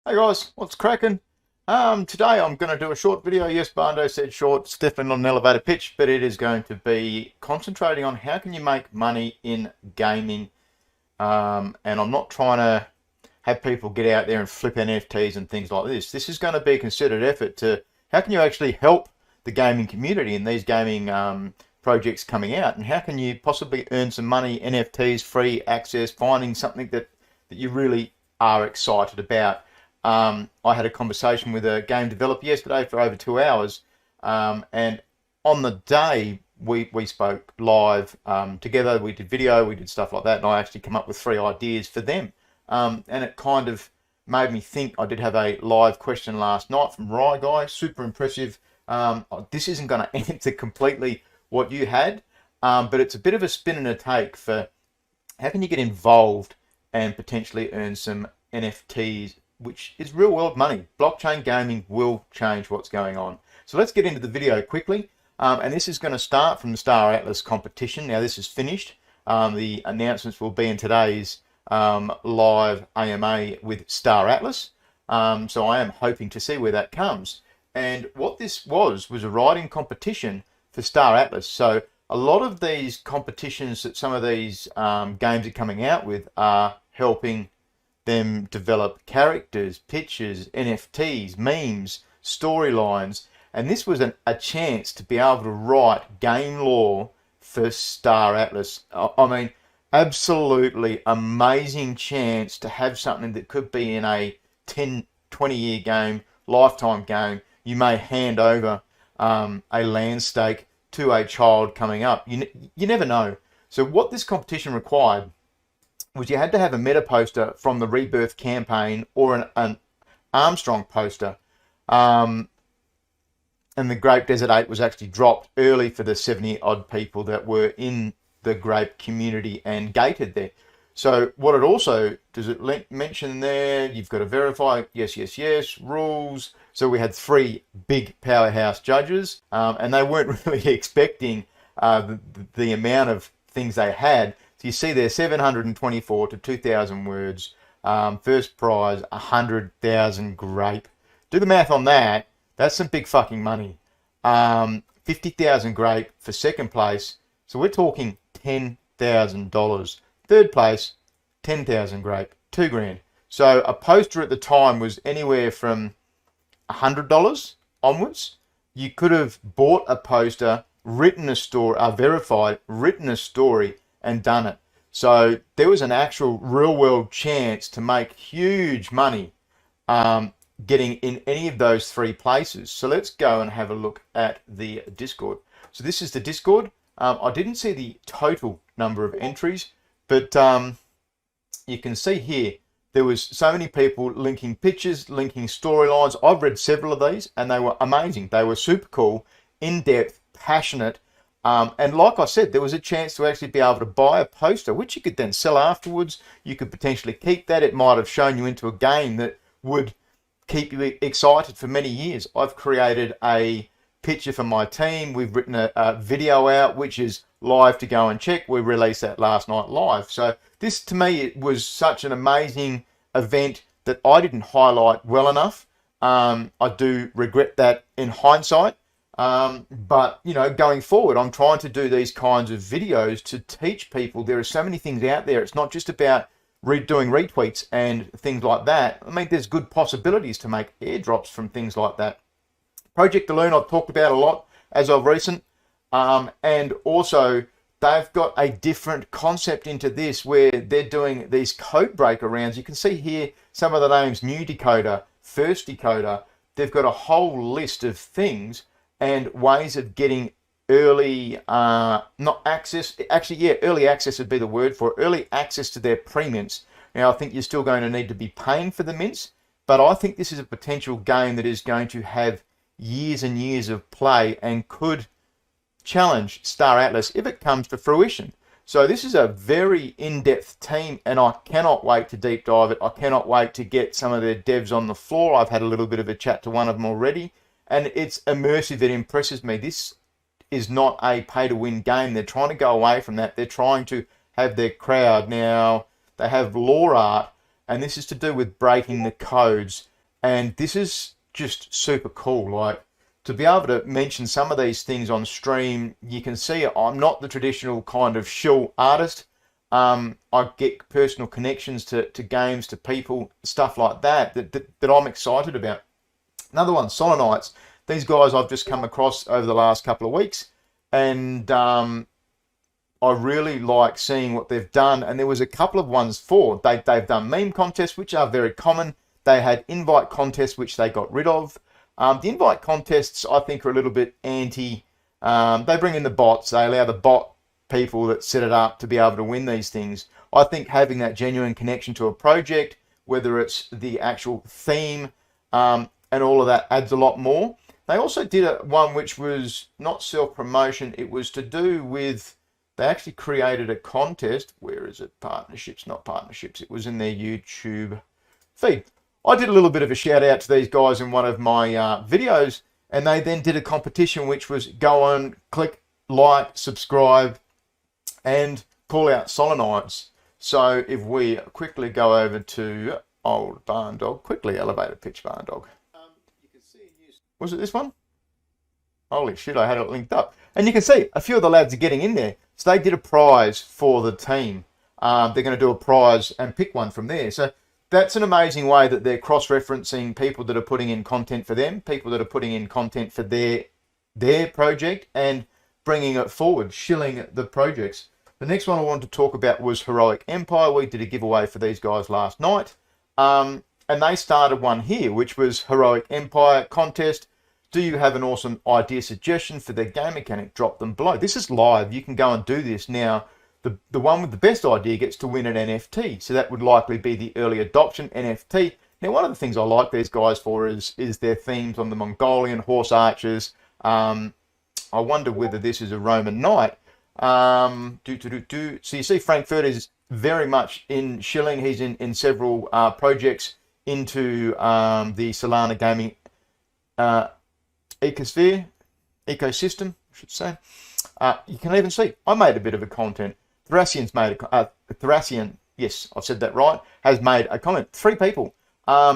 Hey guys, what's cracking? Today I'm going to do a short video. Yes, Barndog said short. It's definitely not an elevator pitch, but it is going to be concentrating on how can you make money in gaming. And I'm not trying to have people get out there and flip NFTs and things like this. This is going to be a considered effort to how can you actually help the gaming community and these gaming projects coming out, and how can you possibly earn some money, NFTs, free access, finding something that you really are excited about. I had a conversation with a game developer yesterday for over 2 hours, and on the day we spoke live together. We did video, we did stuff like that, and I actually come up with 3 ideas for them. And it kind of made me think. I did have a live question last night from Rye Guy, super impressive. This isn't going to answer completely what you had, but it's a bit of a spin and a take for how can you get involved and potentially earn some NFTs, which is real world money. Blockchain gaming will change what's going on. So let's get into the video quickly. And this is going to start from the Star Atlas competition. Now this is finished. The announcements will be in today's live AMA with Star Atlas. So I am hoping to see where that comes. And what this was a writing competition for Star Atlas. So a lot of these competitions that some of these games are coming out with are helping them develop characters, pictures, NFTs, memes, storylines, and this was a chance to be able to write game lore for Star Atlas. I mean, absolutely amazing chance to have something that could be in a 10, 20-year game, lifetime game. You may hand over a land stake to a child coming up. You never know. So what this competition required was you had to have a meta poster from the Rebirth campaign or an Armstrong poster. And the Grape Desert 8 was actually dropped early for the 70 odd people that were in the Grape community and gated there. So what it also, does it mention there, you've got to verify, yes, yes, yes, rules. So we had 3 big powerhouse judges, and they weren't really expecting the amount of things they had. So you see there, 724 to 2,000 words. First prize, 100,000 grape. Do the math on that. That's some big fucking money. 50,000 grape for second place. So we're talking $10,000. Third place, 10,000 grape, $2,000. So a poster at the time was anywhere from $100 onwards. You could have bought a poster, written a story, verified, written a story, and done it. So there was an actual real world chance to make huge money getting in any of those 3 places. So let's go and have a look at the Discord. So this is the Discord. I didn't see the total number of entries, but you can see here there was so many people linking pictures, linking storylines. I've read several of these and they were amazing. They were super cool, in-depth, passionate. And like I said, there was a chance to actually be able to buy a poster, which you could then sell afterwards. You could potentially keep that. It might have shown you into a game that would keep you excited for many years. I've created a picture for my team. We've written a video out, which is live to go and check. We released that last night live. So this, to me, it was such an amazing event that I didn't highlight well enough. I do regret that in hindsight. But, you know, going forward, I'm trying to do these kinds of videos to teach people there are so many things out there. It's not just about doing retweets and things like that. I mean, there's good possibilities to make airdrops from things like that. Project Balloon, I've talked about a lot as of recent. And also, they've got a different concept into this where they're doing these code breaker rounds. You can see here some of the names: New Decoder, First Decoder. They've got a whole list of things and ways of getting early, not access, actually, yeah, early access would be the word for it, early access to their pre-mints. Now, I think you're still going to need to be paying for the mints, but I think this is a potential game that is going to have years and years of play and could challenge Star Atlas if it comes to fruition. So this is a very in-depth team, and I cannot wait to deep dive it. I cannot wait to get some of their devs on the floor. I've had a little bit of a chat to one of them already, and it's immersive. It impresses me. This is not a pay-to-win game. They're trying to go away from that. They're trying to have their crowd. Now, they have lore art, and this is to do with breaking the codes. And this is just super cool. Like, to be able to mention some of these things on stream, you can see I'm not the traditional kind of shill artist. I get personal connections to games, to people, stuff like that I'm excited about. Another one, Solanites. These guys I've just come across over the last couple of weeks, and I really like seeing what they've done. And there was a couple of ones they've done meme contests, which are very common. They had invite contests, which they got rid of. The invite contests, I think, are a little bit anti. They bring in the bots. They allow the bot people that set it up to be able to win these things. I think having that genuine connection to a project, whether it's the actual theme and all of that, adds a lot more. They also did one which was not self-promotion. It was to do with, they actually created a contest. Where is it? Partnerships, not partnerships. It was in their YouTube feed. I did a little bit of a shout out to these guys in one of my videos, and they then did a competition which was go on, click, like, subscribe, and call out Solanites. So if we quickly go over to old Barndog, quickly elevator pitch Barndog. You can see, was it this one? Holy shit, I had it linked up. And you can see a few of the lads are getting in there. So they did a prize for the team. They're going to do a prize and pick one from there. So that's an amazing way that they're cross-referencing people that are putting in content for them, people that are putting in content for their project, and bringing it forward, shilling the projects. The next one I wanted to talk about was Heroic Empire. We did a giveaway for these guys last night. And they started one here, which was Heroic Empire contest. Do you have an awesome idea suggestion for their game mechanic? Drop them below. This is live. You can go and do this. Now, the one with the best idea gets to win an NFT. So that would likely be the early adoption NFT. Now, one of the things I like these guys for is their themes on the Mongolian horse archers. I wonder whether this is a Roman knight. So you see Frankfurt is very much in shilling. He's in several projects into the Solana Gaming ecosystem, I should say. You can even see I made a bit of a content. Thracian's made Thracian, yes, I've said that right, has made a comment. 3 people.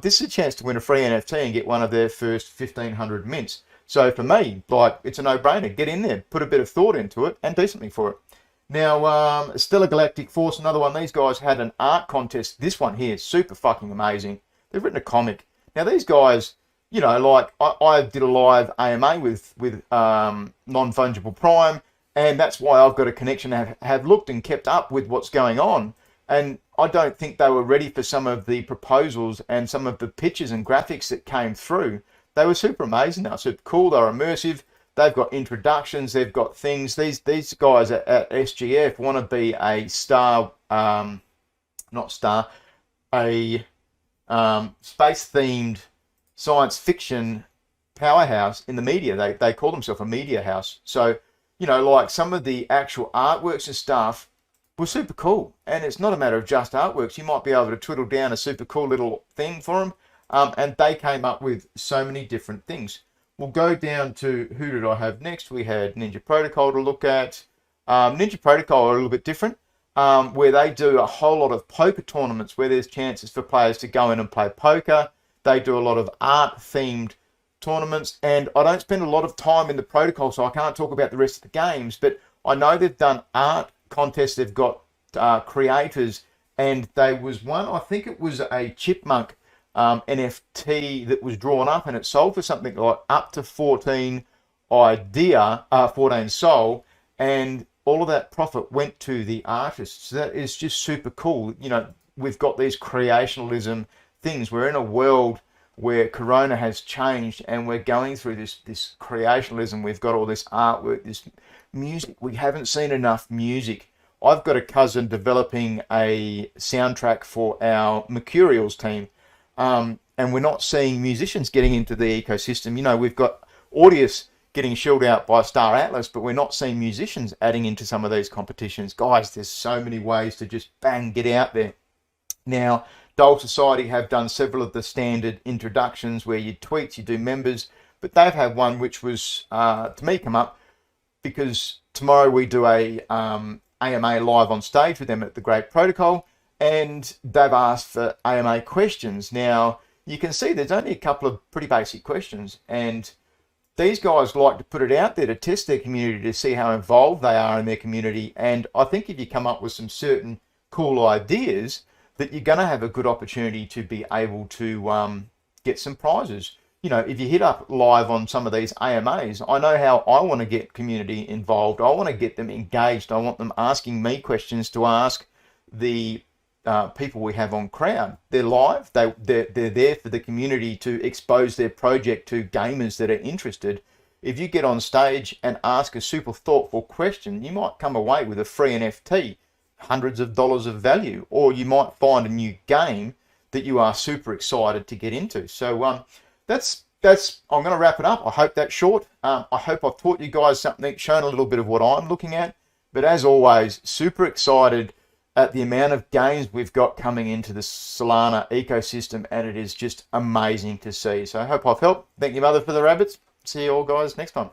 This is a chance to win a free NFT and get one of their first 1,500 mints. So for me, like, it's a no-brainer. Get in there, put a bit of thought into it, and do something for it. Now, Stellar Galactic Force, another one. These guys had an art contest. This one here is super fucking amazing. They've written a comic. Now, these guys, you know, like, I did a live AMA with Non-Fungible Prime, and that's why I've got a connection and have looked and kept up with what's going on. And I don't think they were ready for some of the proposals and some of the pictures and graphics that came through. They were super amazing. They're super cool. They're immersive. They've got introductions. They've got things. These guys at SGF want to be a space-themed science fiction powerhouse in the media. They call themselves a media house. So, you know, like, some of the actual artworks and stuff were super cool. And it's not a matter of just artworks. You might be able to twiddle down a super cool little thing for them. And they came up with so many different things. We'll go down to, who did I have next? We had Ninja Protocol to look at. Ninja Protocol are a little bit different, where they do a whole lot of poker tournaments where there's chances for players to go in and play poker. They do a lot of art-themed tournaments, and I don't spend a lot of time in the protocol, so I can't talk about the rest of the games, but I know they've done art contests. They've got creators, and there was one, I think it was a chipmunk NFT that was drawn up, and it sold for something like up to 14 Sol, and all of that profit went to the artists. So that is just super cool. You know, we've got these creationalism things. We're in a world where Corona has changed, and we're going through this creationalism. We've got all this artwork, this music. We haven't seen enough music. I've got a cousin developing a soundtrack for our Mercurials team. And we're not seeing musicians getting into the ecosystem. You know, we've got Audius getting shelled out by Star Atlas, but we're not seeing musicians adding into some of these competitions. Guys, there's so many ways to just bang, get out there. Now, Dole Society have done several of the standard introductions where you tweet, you do members, but they've had one which was, to me, come up because tomorrow we do a AMA live on stage with them at the Great Protocol, and they've asked for AMA questions. Now, you can see there's only a couple of pretty basic questions, and these guys like to put it out there to test their community, to see how involved they are in their community. And I think if you come up with some certain cool ideas, that you're going to have a good opportunity to be able to get some prizes. You know, if you hit up live on some of these AMAs, I know how I want to get community involved. I want to get them engaged. I want them asking me questions to ask the people we have on crowd. They're live. They're there for the community to expose their project to gamers that are interested. If you get on stage and ask a super thoughtful question, you might come away with a free NFT, hundreds of dollars of value, or you might find a new game that you are super excited to get into. So that's I'm going to wrap it up. I hope that's short. I hope I've taught you guys something, shown a little bit of what I'm looking at. But as always, super excited at the amount of games we've got coming into the Solana ecosystem, and it is just amazing to see. So I hope I've helped. Thank you, Mother, for the rabbits. See you all guys next time.